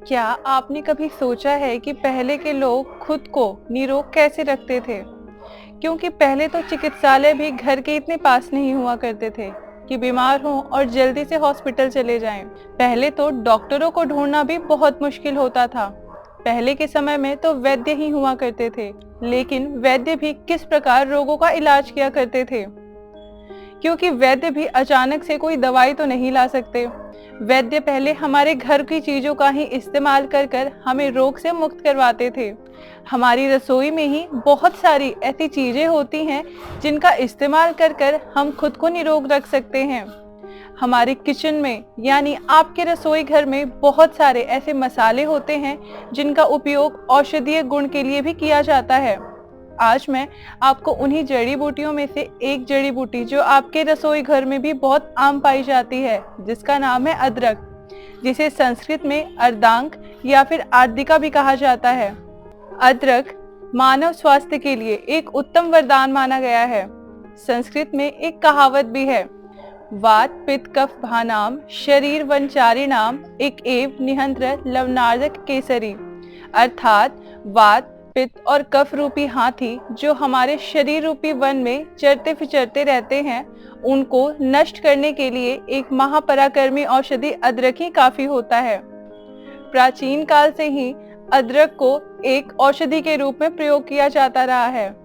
क्या आपने कभी सोचा है कि पहले के लोग खुद को निरोग कैसे रखते थे? क्योंकि पहले तो चिकित्सालय भी घर के इतने पास नहीं हुआ करते थे कि बीमार हों और जल्दी से हॉस्पिटल चले जाएं। पहले तो डॉक्टरों को ढूंढना भी बहुत मुश्किल होता था। पहले के समय में तो वैद्य ही हुआ करते थे, लेकिन वैद्य भी किस प्रकार रोगों का इलाज किया करते थे, क्योंकि वैद्य भी अचानक से कोई दवाई तो नहीं ला सकते। वैद्य पहले हमारे घर की चीजों का ही इस्तेमाल कर कर हमें रोग से मुक्त करवाते थे। हमारी रसोई में ही बहुत सारी ऐसी चीजें होती हैं जिनका इस्तेमाल कर कर हम खुद को निरोग रख सकते हैं। हमारे किचन में यानी आपके रसोई घर में बहुत सारे ऐसे मसाले होते हैं जिनका उपयोग औषधीय गुण के लिए भी किया जाता है। आज मैं आपको उन्हीं जड़ी बूटियों में से एक जड़ी बूटी जो आपके रसोई घर में भी बहुत आम पाई जाती है, जिसका नाम है अदरक, जिसे संस्कृत में अर्धांग या फिर आर्द्रिका भी कहा जाता है। अदरक मानव स्वास्थ्य के लिए एक उत्तम वरदान माना गया है। संस्कृत में एक कहावत भी है, वात पित्त कफ भानाम शरीर वंचारिणाम एक एव निहंत्र लवनार्दक केसरी, अर्थात वात पित्त और कफ रूपी हाथी जो हमारे शरीर रूपी वन में चरते फिचरते रहते हैं, उनको नष्ट करने के लिए एक महापराक्रमी औषधि अदरक ही काफी होता है। प्राचीन काल से ही अदरक को एक औषधि के रूप में प्रयोग किया जाता रहा है।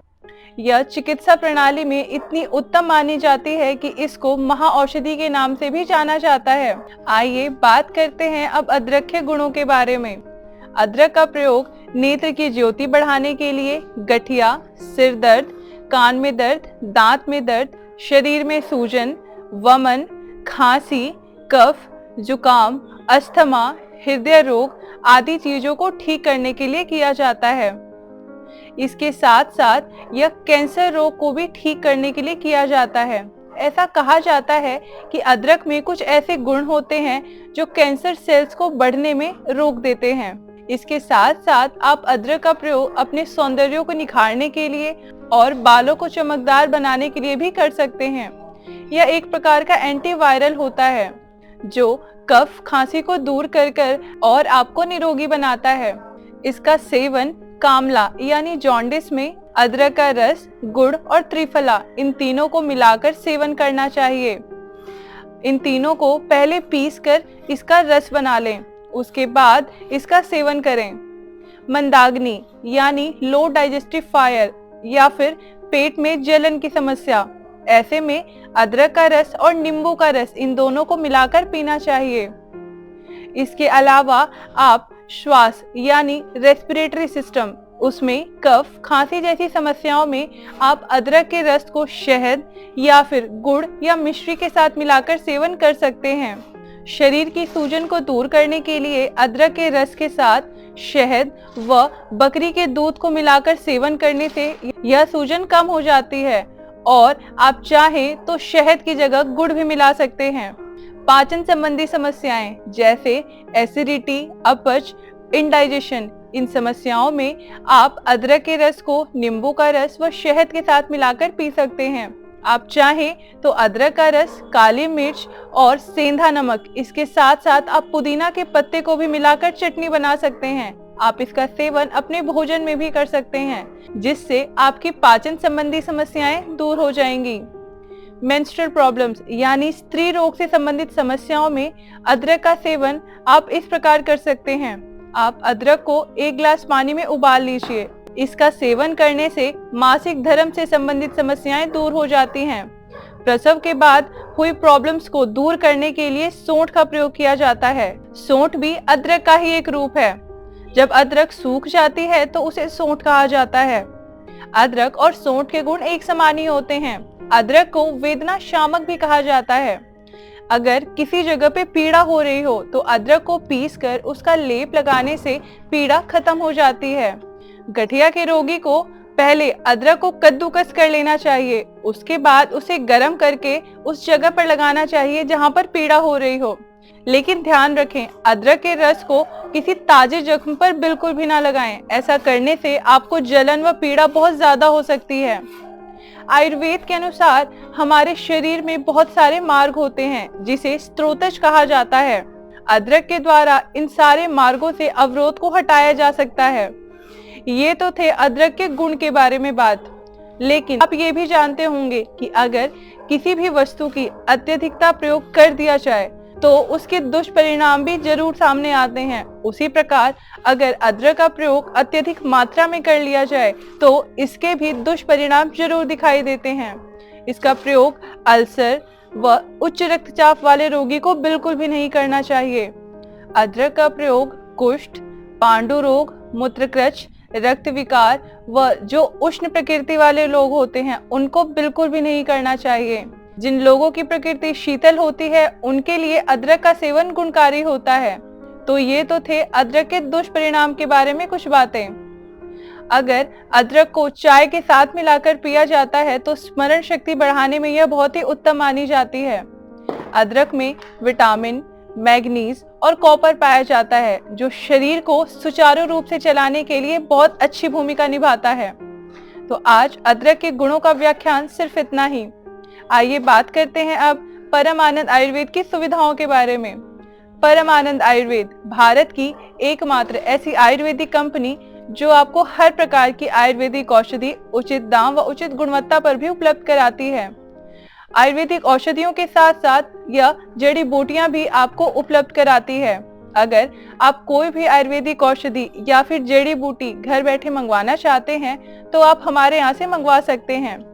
यह चिकित्सा प्रणाली में इतनी उत्तम मानी जाती है कि इसको महाऔषधि के नाम से भी जाना जाता है। आइए बात करते हैं अब अदरक के गुणों के बारे में। अदरक का प्रयोग नेत्र की ज्योति बढ़ाने के लिए गठिया, सिर दर्द, कान में दर्द, दांत में दर्द, शरीर में सूजन, वमन, खांसी, कफ, जुकाम, अस्थमा, हृदय रोग आदि चीजों को ठीक करने के लिए किया जाता है। इसके साथ साथ यह कैंसर रोग को भी ठीक करने के लिए किया जाता है। ऐसा कहा जाता है कि अदरक में कुछ ऐसे गुण होते हैं जो कैंसर सेल्स को बढ़ने में रोक देते हैं। इसके साथ साथ आप अदरक का प्रयोग अपने सौंदर्य को निखारने के लिए और बालों को चमकदार बनाने के लिए भी कर सकते हैं। यह एक प्रकार का एंटीवायरल होता है जो कफ खांसी को दूर कर और आपको निरोगी बनाता है। इसका सेवन कामला यानी जॉन्डिस में अदरक का रस, गुड़ और त्रिफला इन तीनों को मिलाकर सेवन करना चाहिए। इन तीनों को पहले पीसकर इसका रस बना लें, उसके बाद इसका सेवन करें। मंदाग्नि यानी लो डाइजेस्टिव फायर या फिर पेट में जलन की समस्या, ऐसे में अदरक का रस और नींबू का रस इन दोनों को मिलाकर पीना चाहिए। इसके अलावा आप श्वास यानी रेस्पिरेटरी सिस्टम, उसमें कफ खांसी जैसी समस्याओं में आप अदरक के रस को शहद या फिर गुड़ या मिश्री के साथ मिलाकर सेवन कर सकते हैं। शरीर की सूजन को दूर करने के लिए अदरक के रस के साथ शहद व बकरी के दूध को मिलाकर सेवन करने से यह सूजन कम हो जाती है और आप चाहें तो शहद की जगह गुड़ भी मिला सकते हैं। पाचन संबंधी समस्याएं जैसे एसिडिटी, अपच, इंडाइजेशन, इन समस्याओं में आप अदरक के रस को नींबू का रस व शहद के साथ मिलाकर पी सकते हैं। आप चाहें तो अदरक का रस, काली मिर्च और सेंधा नमक, इसके साथ साथ आप पुदीना के पत्ते को भी मिलाकर चटनी बना सकते हैं। आप इसका सेवन अपने भोजन में भी कर सकते हैं, जिससे आपकी पाचन संबंधी समस्याएं दूर हो जाएंगी। मेंस्ट्रुअल प्रॉब्लम्स यानी स्त्री रोग से संबंधित समस्याओं में अदरक का सेवन आप इस प्रकार कर सकते हैं। आप अदरक को 1 गिलास पानी में उबाल लीजिए। इसका सेवन करने से मासिक धर्म से संबंधित समस्याएं दूर हो जाती हैं। प्रसव के बाद हुई प्रॉब्लम्स को दूर करने के लिए सौंठ का प्रयोग किया जाता है। सौंठ भी अदरक का ही एक रूप है। जब अदरक सूख जाती है तो उसे सौंठ कहा जाता है। अदरक और सौंठ के गुण एक समान ही होते हैं। अदरक को वेदना शामक भी कहा जाता है। अगर किसी जगह पे पीड़ा हो रही हो तो अदरक को पीसकर उसका लेप लगाने से पीड़ा खत्म हो जाती है। गठिया के रोगी को पहले अदरक को कद्दूकस कर लेना चाहिए, उसके बाद उसे गर्म करके उस जगह पर लगाना चाहिए जहां पर पीड़ा हो रही हो। लेकिन ध्यान रखें, अदरक के रस को किसी ताजे जख्म पर बिल्कुल भी ना लगाएं। ऐसा करने से आपको जलन व पीड़ा बहुत ज्यादा हो सकती है। आयुर्वेद के अनुसार हमारे शरीर में बहुत सारे मार्ग होते हैं जिसे स्त्रोतज कहा जाता है। अदरक के द्वारा इन सारे मार्गों से अवरोध को हटाया जा सकता है। ये तो थे अदरक के गुण के बारे में बात, लेकिन आप ये भी जानते होंगे कि अगर किसी भी वस्तु की अत्यधिकता प्रयोग कर दिया जाए तो उसके दुष्परिणाम भी जरूर सामने आते हैं। उसी प्रकार अगर अदरक का प्रयोग अत्यधिक मात्रा में कर लिया जाए तो इसके भी दुष्परिणाम जरूर दिखाई देते हैं। इसका प्रयोग अल्सर व उच्च रक्तचाप वाले रोगी को बिल्कुल भी नहीं करना चाहिए। अदरक का प्रयोग कुष्ठ, पांडु रोग, मूत्रकृच, रक्त विकार व जो उष्ण प्रकृति वाले लोग होते हैं उनको बिल्कुल भी नहीं करना चाहिए। जिन लोगों की प्रकृति शीतल होती है उनके लिए अदरक का सेवन गुणकारी होता है। तो ये तो थे अदरक के दुष्परिणाम के बारे में कुछ बातें। अगर अदरक को चाय के साथ मिलाकर पिया जाता है तो स्मरण शक्ति बढ़ाने में यह बहुत ही उत्तम मानी जाती है। अदरक में विटामिन, मैग्नीज और कॉपर पाया जाता है जो शरीर को सुचारू रूप से चलाने के लिए बहुत अच्छी भूमिका निभाता है। तो आज अदरक के गुणों का व्याख्यान सिर्फ इतना ही। आइए बात करते हैं अब परमानंद आयुर्वेद की सुविधाओं के बारे में। परमानंद आयुर्वेद भारत की एकमात्र ऐसी आयुर्वेदिक कंपनी जो आपको हर प्रकार की आयुर्वेदिक औषधि उचित दाम व उचित गुणवत्ता पर भी उपलब्ध कराती है। आयुर्वेदिक औषधियों के साथ साथ यह जड़ी बूटियां भी आपको उपलब्ध कराती है। अगर आप कोई भी आयुर्वेदिक औषधि या फिर जड़ी बूटी घर बैठे मंगवाना चाहते हैं तो आप हमारे यहाँ से मंगवा सकते हैं।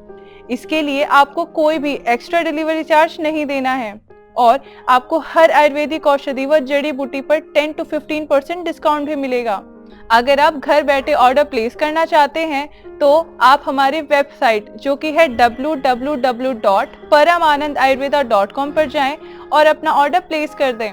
इसके लिए आपको कोई भी एक्स्ट्रा डिलीवरी चार्ज नहीं देना है और आपको हर आयुर्वेदिक औषधि व जड़ी बूटी पर 10 से 15% डिस्काउंट भी मिलेगा। अगर आप घर बैठे ऑर्डर प्लेस करना चाहते हैं तो आप हमारी वेबसाइट जो कि है www.paramanandayurveda.com पर जाएं और अपना ऑर्डर प्लेस कर दें।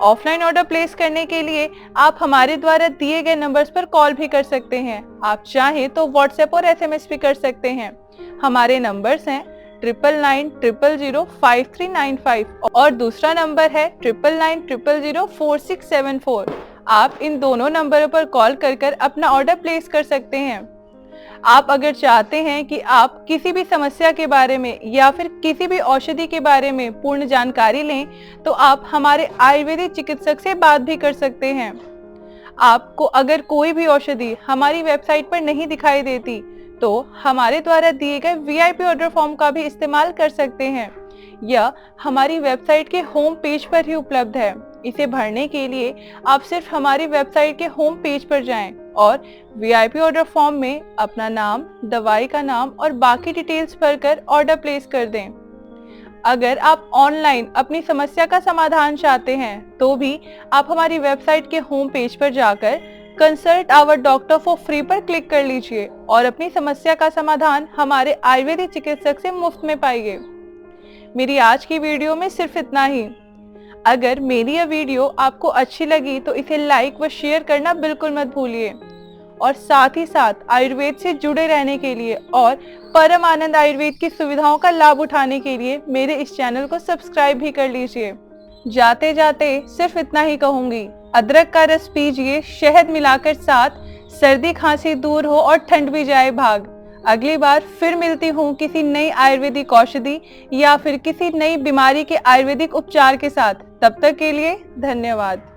ऑफलाइन ऑर्डर प्लेस करने के लिए आप हमारे द्वारा दिए गए नंबर्स पर कॉल भी कर सकते हैं। आप चाहें तो व्हाट्सएप और SMS भी कर सकते हैं। हमारे नंबर्स हैं 999005 और दूसरा नंबर है 9990004674। आप इन दोनों नंबरों पर कॉल कर अपना ऑर्डर प्लेस कर सकते हैं। आप अगर चाहते हैं कि आप किसी भी समस्या के बारे में या फिर किसी भी औषधि के बारे में पूर्ण जानकारी लें तो आप हमारे आयुर्वेदिक चिकित्सक से बात भी कर सकते हैं। आपको अगर कोई भी औषधि हमारी वेबसाइट पर नहीं दिखाई देती तो हमारे द्वारा दिए गए VIP ऑर्डर फॉर्म का भी इस्तेमाल कर सकते हैं। यह हमारी वेबसाइट के होम पेज पर ही उपलब्ध है। इसे भरने के लिए आप सिर्फ हमारी वेबसाइट के होम पेज पर जाएं और VIP ऑर्डर फॉर्म में अपना नाम, दवाई का नाम और बाकी डिटेल्स भरकर ऑर्डर प्लेस कर दें। अगर आप ऑनलाइन अपनी समस्या का समाधान चाहते हैं तो भी आप हमारी वेबसाइट के होम पेज पर जाकर consult our doctor for free पर क्लिक कर लीजिए और अपनी समस्या का समाधान हमारे आयुर्वेदिक चिकित्सक से मुफ्त में पाइए। मेरी आज की वीडियो में सिर्फ इतना ही। अगर मेरी यह वीडियो आपको अच्छी लगी तो इसे लाइक व शेयर करना बिल्कुल मत भूलिए और साथ ही साथ आयुर्वेद से जुड़े रहने के लिए और परमानंद आयुर्वेद की सुविधाओं का लाभ उठाने के लिए मेरे इस चैनल को सब्सक्राइब भी कर लीजिए। जाते जाते सिर्फ इतना ही कहूंगी, अदरक का रस पीजिए शहद मिलाकर साथ, सर्दी खांसी दूर हो और ठंड भी जाए भाग। अगली बार फिर मिलती हूँ किसी नई आयुर्वेदिक औषधि या फिर किसी नई बीमारी के आयुर्वेदिक उपचार के साथ। तब तक के लिए धन्यवाद।